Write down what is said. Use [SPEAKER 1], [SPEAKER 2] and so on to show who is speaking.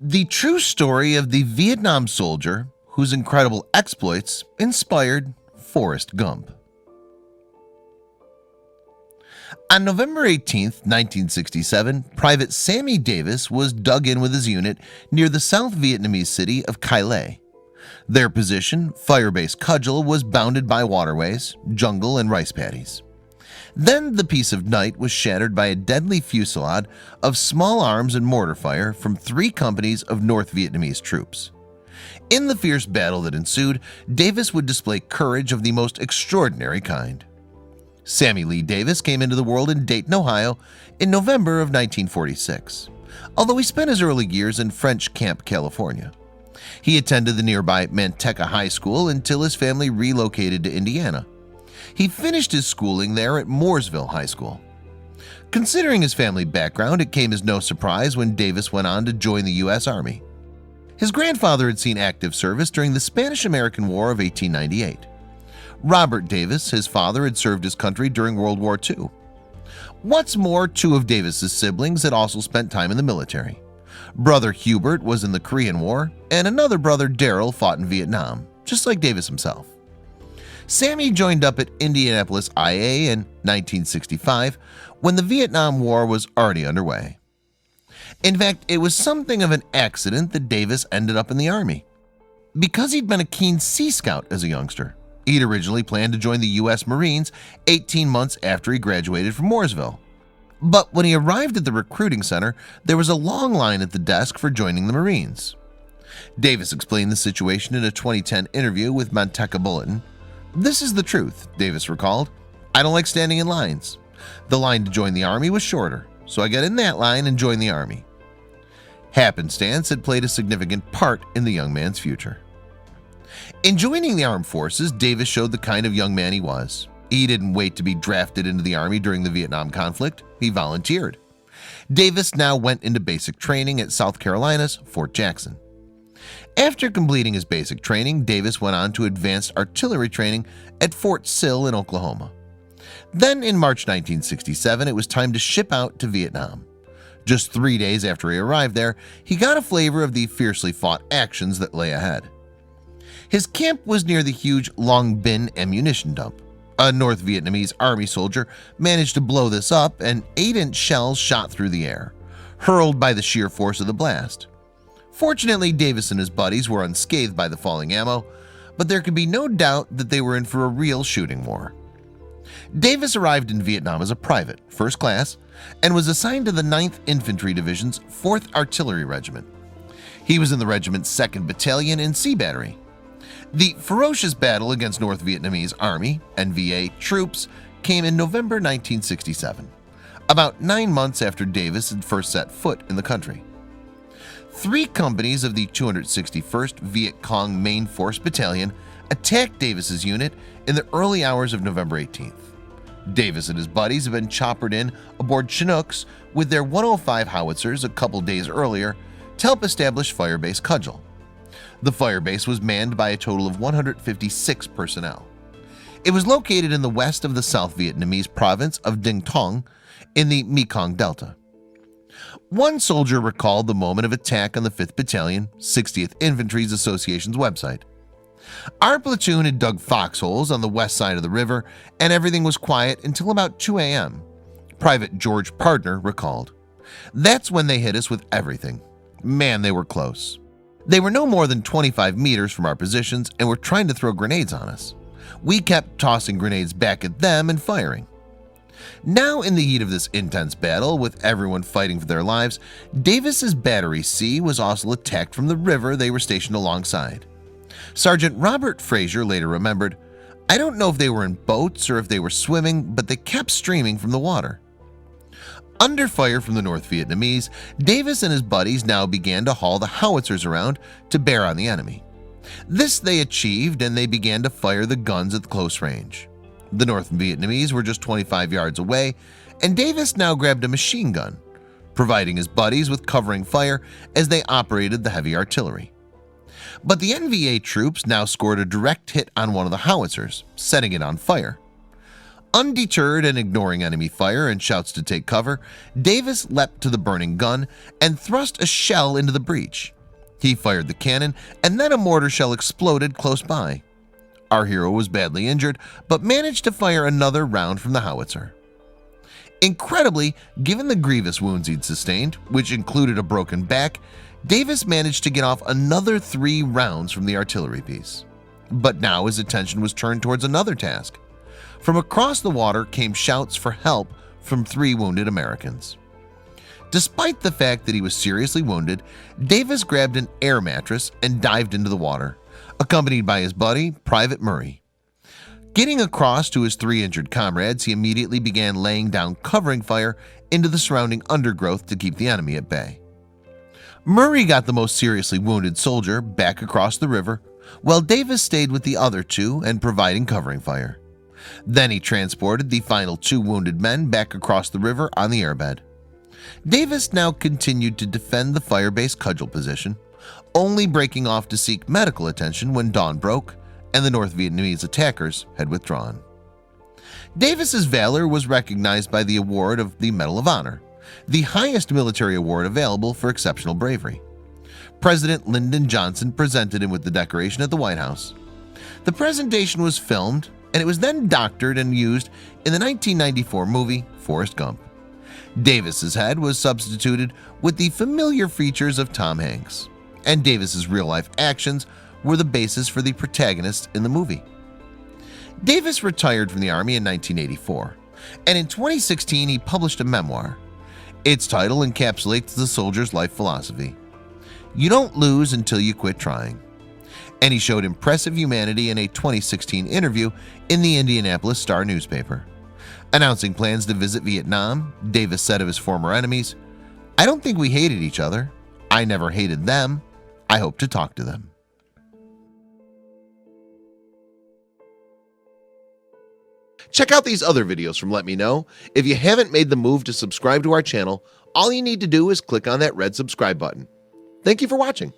[SPEAKER 1] The true story of the Vietnam soldier whose incredible exploits inspired Forrest Gump. On November 18, 1967, Private Sammy Davis was dug in with his unit near the South Vietnamese city of Cai Lay. Their position, Firebase Cudgel, was bounded by waterways, jungle, and rice paddies. Then the peace of night was shattered by a deadly fusillade of small arms and mortar fire from 3 companies of North Vietnamese troops. In the fierce battle that ensued, Davis would display courage of the most extraordinary kind. Sammy Lee Davis came into the world in Dayton, Ohio in November of 1946, although he spent his early years in French Camp, California. He attended the nearby Manteca High School until his family relocated to Indiana. He finished his schooling there at Mooresville High School. Considering his family background, it came as no surprise when Davis went on to join the U.S. Army. His grandfather had seen active service during the Spanish-American War of 1898. Robert Davis, his father, had served his country during World War II. What's more, 2 of Davis's siblings had also spent time in the military. Brother Hubert was in the Korean War, and another brother, Darrell, fought in Vietnam, just like Davis himself. Sammy joined up at Indianapolis IA in 1965 when the Vietnam War was already underway. In fact, it was something of an accident that Davis ended up in the Army. Because he'd been a keen Sea Scout as a youngster, he'd originally planned to join the U.S. Marines 18 months after he graduated from Mooresville. But when he arrived at the recruiting center, there was a long line at the desk for joining the Marines. Davis explained the situation in a 2010 interview with Manteca Bulletin. "This is the truth," Davis recalled. "I don't like standing in lines. The line to join the Army was shorter, so I got in that line and joined the Army." Happenstance had played a significant part in the young man's future. In joining the armed forces, Davis showed the kind of young man he was. He didn't wait to be drafted into the Army during the Vietnam conflict. He volunteered. Davis now went into basic training at South Carolina's Fort Jackson. After completing his basic training, Davis went on to advanced artillery training at Fort Sill in Oklahoma. Then in March 1967, it was time to ship out to Vietnam. Just 3 days after he arrived there, he got a flavor of the fiercely fought actions that lay ahead. His camp was near the huge Long Binh ammunition dump. A North Vietnamese Army soldier managed to blow this up, and 8-inch shells shot through the air, hurled by the sheer force of the blast. Fortunately, Davis and his buddies were unscathed by the falling ammo, but there could be no doubt that they were in for a real shooting war. Davis arrived in Vietnam as a private, first class, and was assigned to the 9th Infantry Division's 4th Artillery Regiment. He was in the regiment's 2nd Battalion in Sea Battery. The ferocious battle against North Vietnamese Army (NVA) troops came in November 1967, about 9 months after Davis had first set foot in the country. 3 companies of the 261st Viet Cong Main Force Battalion attacked Davis's unit in the early hours of November 18th. Davis and his buddies had been choppered in aboard Chinooks with their 105 howitzers a couple days earlier to help establish Firebase Cudgel. The firebase was manned by a total of 156 personnel. It was located in the west of the South Vietnamese province of Dinh Tong in the Mekong Delta. One soldier recalled the moment of attack on the 5th Battalion, 60th Infantry Association's website. "Our platoon had dug foxholes on the west side of the river, and everything was quiet until about 2 a.m., Private George Pardner recalled. "That's when they hit us with everything. Man, they were close. They were no more than 25 meters from our positions and were trying to throw grenades on us. We kept tossing grenades back at them and firing." Now, in the heat of this intense battle, with everyone fighting for their lives, Davis's Battery C was also attacked from the river they were stationed alongside. Sergeant Robert Frazier later remembered, "I don't know if they were in boats or if they were swimming, but they kept streaming from the water." Under fire from the North Vietnamese, Davis and his buddies now began to haul the howitzers around to bear on the enemy. This they achieved, and they began to fire the guns at close range. The North Vietnamese were just 25 yards away, and Davis now grabbed a machine gun, providing his buddies with covering fire as they operated the heavy artillery. But the NVA troops now scored a direct hit on one of the howitzers, setting it on fire. Undeterred and ignoring enemy fire and shouts to take cover, Davis leapt to the burning gun and thrust a shell into the breach. He fired the cannon, and then a mortar shell exploded close by. Our hero was badly injured, but managed to fire another round from the howitzer. Incredibly, given the grievous wounds he'd sustained, which included a broken back, Davis managed to get off another 3 rounds from the artillery piece. But now his attention was turned towards another task. From across the water came shouts for help from 3 wounded Americans. Despite the fact that he was seriously wounded, Davis grabbed an air mattress and dived into the water, accompanied by his buddy, Private Murray. Getting across to his 3 injured comrades, he immediately began laying down covering fire into the surrounding undergrowth to keep the enemy at bay. Murray got the most seriously wounded soldier back across the river, while Davis stayed with the other 2 and providing covering fire. Then he transported the final 2 wounded men back across the river on the airbed. Davis now continued to defend the fire-base cudgel position, only breaking off to seek medical attention when dawn broke and the North Vietnamese attackers had withdrawn. Davis's valor was recognized by the award of the Medal of Honor, the highest military award available for exceptional bravery. President Lyndon Johnson presented him with the decoration at the White House. The presentation was filmed, and it was then doctored and used in the 1994 movie Forrest Gump. Davis's head was substituted with the familiar features of Tom Hanks, and Davis's real-life actions were the basis for the protagonist in the movie. Davis retired from the Army in 1984, and in 2016 he published a memoir. Its title encapsulates the soldier's life philosophy: "You don't lose until you quit trying." And he showed impressive humanity in a 2016 interview in the Indianapolis Star newspaper. Announcing plans to visit Vietnam, Davis said of his former enemies, "I don't think we hated each other. I never hated them. I hope to talk to them." Check out these other videos from Let Me Know. If you haven't made the move to subscribe to our channel, all you need to do is click on that red subscribe button. Thank you for watching.